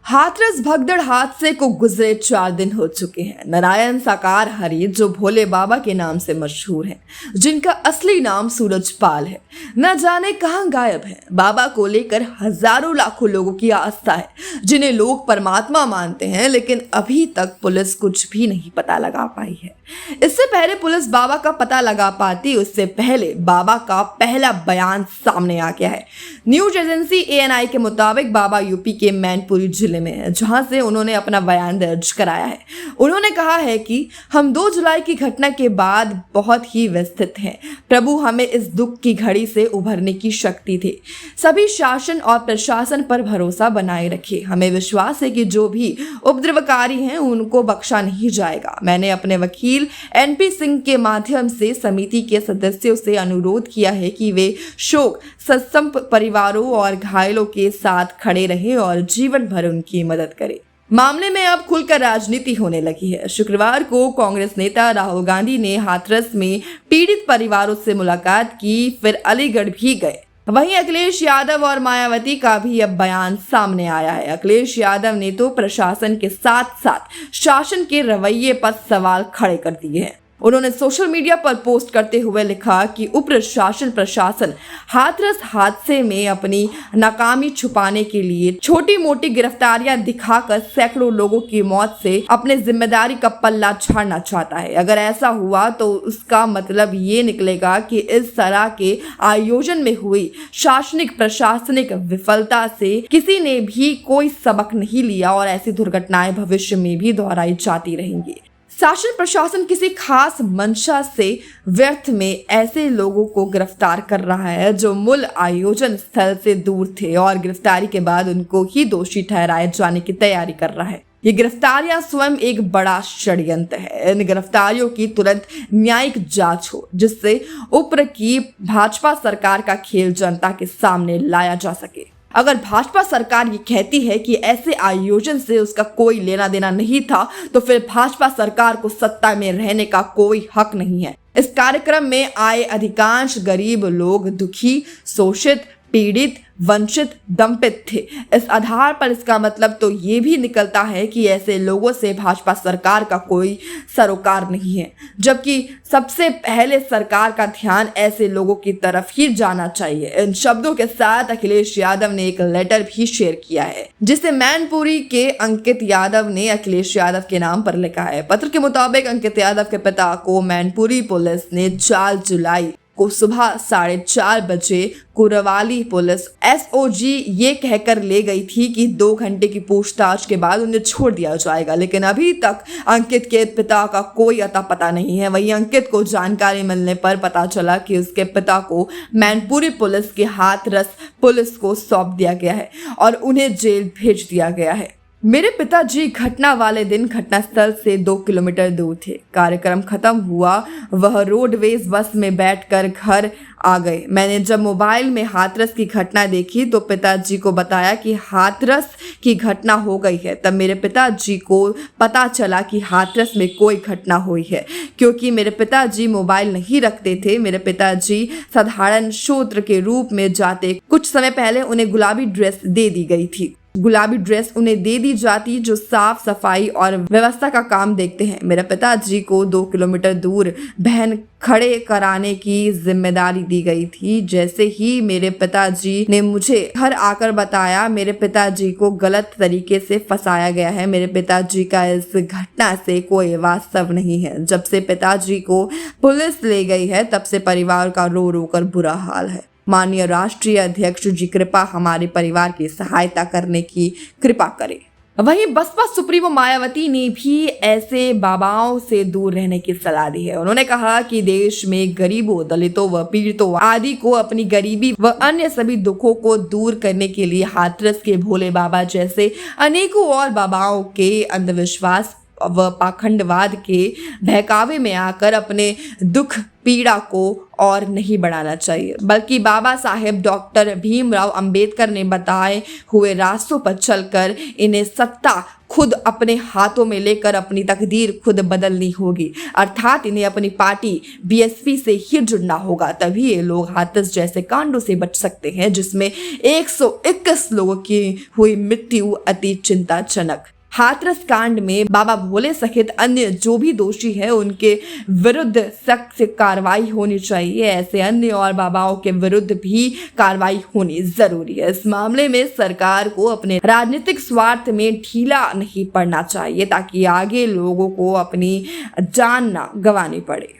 हाथरस भगदड़ हादसे को गुजरे 4 दिन हो चुके हैं। नारायण साकार हरि जो भोले बाबा के नाम से मशहूर हैं, जिनका असली नाम सूरजपाल है, न जाने कहां गायब है। बाबा को लेकर हजारों लाखों लोगों की आस्था है, जिन्हें लोग परमात्मा मानते हैं, लेकिन अभी तक पुलिस कुछ भी नहीं पता लगा पाई है। इससे पहले पुलिस बाबा का पता लगा पाती, उससे पहले बाबा का पहला बयान सामने आ गया है। न्यूज एजेंसी ANI के मुताबिक बाबा यूपी के मैनपुरी जिले में है, जहां से उन्होंने अपना बयान दर्ज कराया है। उन्होंने कहा है कि हम 2 जुलाई की घटना के बाद बहुत ही व्यथित हैं। प्रभु हमें इस दुख की घड़ी से उभरने की शक्ति दे। सभी शासन और प्रशासन पर भरोसा बनाए रखे। हमें विश्वास है कि जो भी उपद्रवकारी हैं उनको बख्शा नहीं जाएगा। मैंने अपने वकील NP सिंह के माध्यम से समिति के सदस्यों से अनुरोध किया है कि वे शोक संतप्त परिवारों और घायलों के साथ खड़े रहें और जीवन भर उनकी मदद करें। मामले में अब खुलकर राजनीति होने लगी है। शुक्रवार को कांग्रेस नेता राहुल गांधी ने हाथरस में पीड़ित परिवारों से मुलाकात की, फिर अलीगढ़ भी गए। वहीं अखिलेश यादव और मायावती का भी अब बयान सामने आया है। अखिलेश यादव ने तो प्रशासन के साथ साथ शासन के रवैये पर सवाल खड़े कर दिए हैं। उन्होंने सोशल मीडिया पर पोस्ट करते हुए लिखा कि प्रशासन हाथरस हादसे में अपनी नाकामी छुपाने के लिए छोटी मोटी गिरफ्तारियां दिखाकर सैकड़ों लोगों की मौत से अपने जिम्मेदारी का पल्ला झाड़ना चाहता है। अगर ऐसा हुआ तो उसका मतलब ये निकलेगा कि इस तरह के आयोजन में हुई शासनिक प्रशासनिक विफलता से किसी ने भी कोई सबक नहीं लिया और ऐसी दुर्घटनाएं भविष्य में भी दोहराई जाती रहेंगी। शासन प्रशासन किसी खास मंशा से व्यर्थ में ऐसे लोगों को गिरफ्तार कर रहा है जो मूल आयोजन स्थल से दूर थे और गिरफ्तारी के बाद उनको ही दोषी ठहराए जाने की तैयारी कर रहा है। ये गिरफ्तारियां स्वयं एक बड़ा षड्यंत्र है। इन गिरफ्तारियों की तुरंत न्यायिक जांच हो, जिससे ऊपर की भाजपा सरकार का खेल जनता के सामने लाया जा सके। अगर भाजपा सरकार ये कहती है कि ऐसे आयोजन से उसका कोई लेना देना नहीं था, तो फिर भाजपा सरकार को सत्ता में रहने का कोई हक नहीं है। इस कार्यक्रम में आए अधिकांश गरीब लोग दुखी, शोषित, पीड़ित, वंचित, दंपित थे। इस आधार पर इसका मतलब तो ये भी निकलता है कि ऐसे लोगों से भाजपा सरकार का कोई सरोकार नहीं है, जबकि सबसे पहले सरकार का ध्यान ऐसे लोगों की तरफ ही जाना चाहिए। इन शब्दों के साथ अखिलेश यादव ने एक लेटर भी शेयर किया है, जिसे मैनपुरी के अंकित यादव ने अखिलेश यादव के नाम पर लिखा है। पत्र के मुताबिक अंकित यादव के पिता को मैनपुरी पुलिस ने 4 जुलाई को सुबह 4:30 बजे कुरवाली पुलिस SOG ये कहकर ले गई थी कि 2 घंटे की पूछताछ के बाद उन्हें छोड़ दिया जाएगा, लेकिन अभी तक अंकित के पिता का कोई अता पता नहीं है। वहीं अंकित को जानकारी मिलने पर पता चला कि उसके पिता को मैनपुरी पुलिस के हाथरस पुलिस को सौंप दिया गया है और उन्हें जेल भेज दिया गया है। मेरे पिताजी घटना वाले दिन घटनास्थल से 2 किलोमीटर दूर थे। कार्यक्रम खत्म हुआ, वह रोडवेज बस में बैठकर घर आ गए। मैंने जब मोबाइल में हाथरस की घटना देखी तो पिताजी को बताया कि हाथरस की घटना हो गई है। तब मेरे पिताजी को पता चला कि हाथरस में कोई घटना हुई है, क्योंकि मेरे पिताजी मोबाइल नहीं रखते थे। मेरे पिताजी साधारण शूद्र के रूप में जाते कुछ समय पहले उन्हें गुलाबी ड्रेस दे दी गई थी। गुलाबी ड्रेस उन्हें दे दी जाती जो साफ सफाई और व्यवस्था का काम देखते हैं। मेरे पिताजी को 2 किलोमीटर दूर बहन खड़े कराने की जिम्मेदारी दी गई थी। जैसे ही मेरे पिताजी ने मुझे घर आकर बताया, मेरे पिताजी को गलत तरीके से फंसाया गया है। मेरे पिताजी का इस घटना से कोई वास्तव नहीं है। जब से पिताजी को पुलिस ले गई है, तब से परिवार का रो रो कर बुरा हाल है। माननीय राष्ट्रीय अध्यक्ष जी कृपा हमारे परिवार की सहायता करने की कृपा करें। वहीं बसपा सुप्रीमो मायावती ने भी ऐसे बाबाओं से दूर रहने की सलाह दी है। उन्होंने कहा कि देश में गरीबों, दलितों व पीड़ितों आदि को अपनी गरीबी व अन्य सभी दुखों को दूर करने के लिए हाथरस के भोले बाबा जैसे अनेकों और बाबाओं के अंधविश्वास व पाखंडवाद के बहकावे में आकर अपने दुख पीड़ा को और नहीं बढ़ाना चाहिए, बल्कि बाबा साहेब डॉक्टर भीमराव अंबेडकर ने बताए हुए रास्तों पर चलकर इन्हें सत्ता खुद अपने हाथों में लेकर अपनी तकदीर खुद बदलनी होगी, अर्थात इन्हें अपनी पार्टी बीएसपी से ही जुड़ना होगा। तभी ये लोग हाथरस जैसे कांडों से बच सकते हैं जिसमें 121 लोगों की हुई मृत्यु अति चिंताजनक। हाथरस कांड में बाबा भोले सहित अन्य जो भी दोषी है उनके विरुद्ध सख्त कार्रवाई होनी चाहिए। ऐसे अन्य और बाबाओं के विरुद्ध भी कार्रवाई होनी जरूरी है। इस मामले में सरकार को अपने राजनीतिक स्वार्थ में ढीला नहीं पड़ना चाहिए ताकि आगे लोगों को अपनी जान ना गंवानी पड़े।